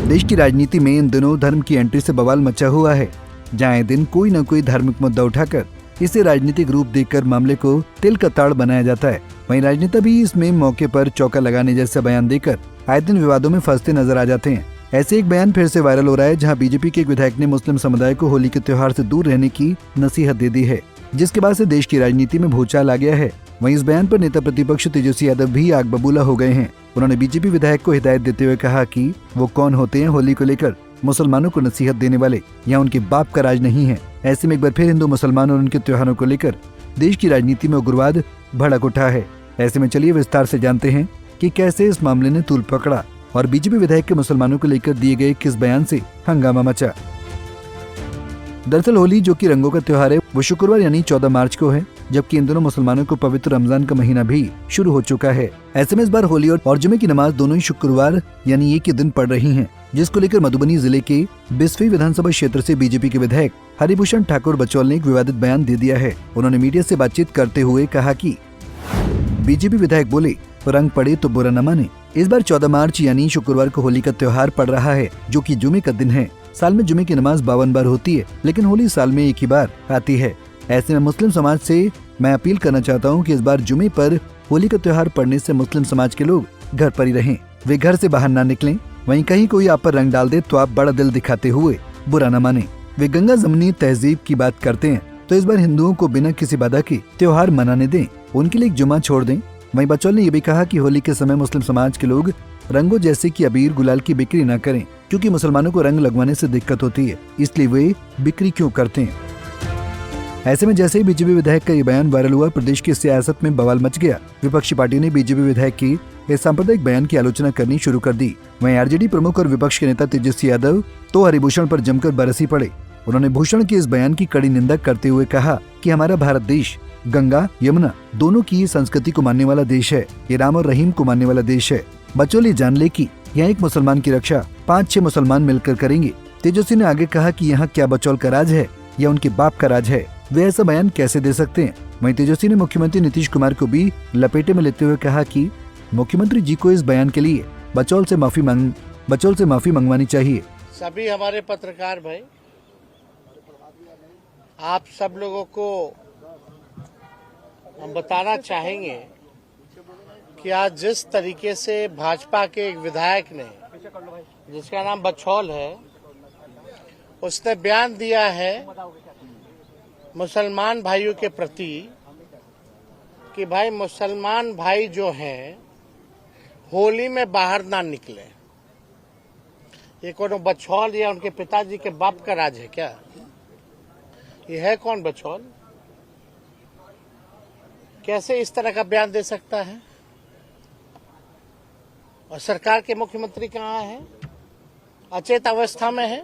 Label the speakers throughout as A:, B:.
A: देश की राजनीति में इन दिनों धर्म की एंट्री से बवाल मचा हुआ है, जहां दिन कोई न कोई धार्मिक मुद्दा उठाकर इसे राजनीतिक रूप देकर मामले को तिल का ताड़ बनाया जाता है। वहीं राजनेता भी इसमें मौके पर चौका लगाने जैसा बयान देकर आए दिन विवादों में फंसते नजर आ जाते हैं। ऐसे एक बयान फिर से वायरल हो रहा है, जहां बीजेपी के एक विधायक ने मुस्लिम समुदाय को होली के त्योहार से दूर रहने की नसीहत दे दी है, जिसके बाद से देश की राजनीति में भूचाल आ गया है। वहीं इस बयान पर नेता प्रतिपक्ष तेजस्वी यादव भी आग बबूला हो गए हैं। उन्होंने बीजेपी विधायक को हिदायत देते हुए कहा कि वो कौन होते हैं होली को लेकर मुसलमानों को नसीहत देने वाले, यहाँ उनके बाप का राज नहीं है। ऐसे में एक बार फिर हिंदू मुसलमान और उनके त्योहारों को लेकर देश की राजनीति में उग्रवाद भड़क उठा है। ऐसे में चलिए विस्तार से जानते हैं कि कैसे इस मामले ने तूल पकड़ा और बीजेपी विधायक के मुसलमानों को लेकर दिए गए किस बयान से हंगामा मचा। दरअसल होली, जो कि रंगों का त्योहार है, वो शुक्रवार यानी 14 मार्च को है, जबकि इन दोनों मुसलमानों को पवित्र रमजान का महीना भी शुरू हो चुका है। ऐसे में इस बार होली और जुमे की नमाज दोनों ही शुक्रवार यानी एक ही दिन पड़ रही हैं, जिसको लेकर मधुबनी जिले के बिस्फी विधानसभा क्षेत्र से बीजेपी के विधायक हरिभूषण ठाकुर बचौल ने एक विवादित बयान दे दिया है। उन्होंने मीडिया से बातचीत करते हुए कहा कि बीजेपी विधायक बोले, रंग पड़े तो बुरा न माने। इस बार 14 मार्च यानी शुक्रवार को होली का त्योहार पड़ रहा है, जो कि जुमे का दिन है। साल में जुमे की नमाज 52 बार होती है, लेकिन होली साल में एक ही बार आती है। ऐसे में मुस्लिम समाज से मैं अपील करना चाहता हूं कि इस बार जुमे पर होली का त्योहार पड़ने से मुस्लिम समाज के लोग घर पर ही रहें, वे घर से बाहर ना निकलें। वहीं कहीं कोई आप पर रंग डाल दे तो आप बड़ा दिल दिखाते हुए बुरा न माने। वे गंगा जमनी तहजीब की बात करते हैं, तो इस बार हिंदुओं को बिना किसी बाधा के त्योहार मनाने दें, उनके लिए एक जुमा छोड़ दें। वहीं बचौल ने यह भी कहा कि होली के समय मुस्लिम समाज के लोग रंगों जैसे कि अबीर गुलाल की बिक्री न करें, क्योंकि मुसलमानों को रंग लगवाने से दिक्कत होती है, इसलिए वे बिक्री क्यों करते हैं। ऐसे में जैसे ही बीजेपी विधायक का ये बयान वायरल हुआ, प्रदेश की सियासत में बवाल मच गया। विपक्षी पार्टी ने बीजेपी विधायक की इस सांप्रदायिक बयान की आलोचना करनी शुरू कर दी। वहीं आरजेडी प्रमुख और विपक्ष के नेता तेजस्वी यादव तो हरिभूषण पर जमकर बरसी पड़े। उन्होंने भूषण के इस बयान की कड़ी निंदा करते हुए कहा कि हमारा भारत देश गंगा यमुना दोनों की संस्कृति को मानने वाला देश है, ये राम और रहीम को मानने वाला देश है। बचौल ये जान ले कि यहाँ एक मुसलमान की रक्षा 5-6 मुसलमान मिलकर करेंगे। तेजस्वी ने आगे कहा कि यहाँ क्या बचौल का राज है या उनके बाप का राज है, वे ऐसा बयान कैसे दे सकते हैं। वहीं तेजस्वी ने मुख्यमंत्री नीतीश कुमार को भी लपेटे में लेते हुए कहा कि मुख्यमंत्री जी को इस बयान के लिए बचौल से माफी मंगवानी चाहिए।
B: सभी हमारे पत्रकार भाई, आप सब लोगों को हम बताना चाहेंगे कि आज जिस तरीके से भाजपा के एक विधायक ने, जिसका नाम बचौल है, उसने बयान दिया है मुसलमान भाइयों के प्रति कि भाई मुसलमान भाई जो हैं होली में बाहर ना निकले। ये कौन बचौल या उनके पिताजी के बाप का राज है क्या? ये है कौन बचौल? कैसे इस तरह का बयान दे सकता है? और सरकार के मुख्यमंत्री कहाँ है? अचेत अवस्था में है।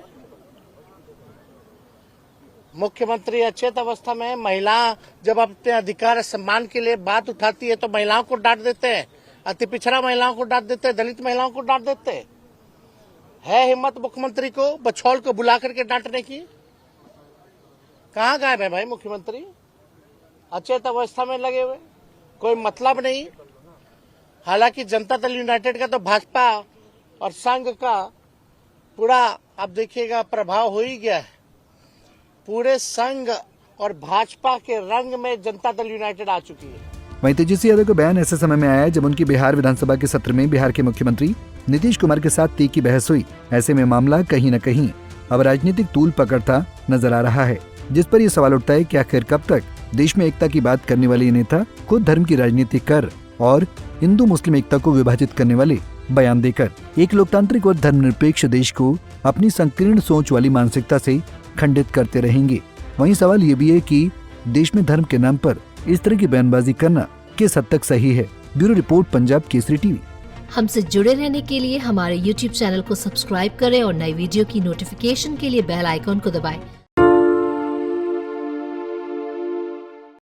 B: मुख्यमंत्री अचेत अवस्था में है। महिला जब अपने अधिकार और सम्मान के लिए बात उठाती है तो महिलाओं को डांट देते हैं, अति पिछड़ा महिलाओं को डांट देते हैं, दलित महिलाओं को डांट देते हैं। है हिम्मत मुख्यमंत्री को बचौल को बुला करके डांटने की? कहाँ गायब है भाई मुख्यमंत्री? अचेत अवस्था में लगे हुए, कोई मतलब नहीं। हालांकि जनता दल यूनाइटेड का तो भाजपा और संघ का पूरा अब देखिएगा प्रभाव हो ही गया है। पूरे संघ और भाजपा के रंग में जनता दल यूनाइटेड आ चुकी है।
A: वहीं तेजस्वी यादव का बयान ऐसे समय में आया जब उनकी बिहार विधानसभा के सत्र में बिहार के मुख्यमंत्री नीतीश कुमार के साथ तीखी बहस हुई। ऐसे में मामला कहीं न कहीं अब राजनीतिक तूल पकड़ता नजर आ रहा है, जिस पर यह सवाल उठता है कि आखिर कब तक देश में एकता की बात करने वाले ये नेता खुद धर्म की राजनीति कर और हिंदू मुस्लिम एकता को विभाजित करने वाले बयान देकर एक लोकतांत्रिक और धर्मनिरपेक्ष देश को अपनी संकीर्ण सोच वाली मानसिकता से खंडित करते रहेंगे। वहीं सवाल ये भी है कि देश में धर्म के नाम पर इस तरह की बयानबाजी करना किस हद तक सही है। Bureau report, Punjab Kesari TV.
C: हमसे जुड़े रहने के लिए हमारे YouTube चैनल को सब्सक्राइब करें और नई वीडियो की नोटिफिकेशन के लिए बेल आइकॉन को दबाएं।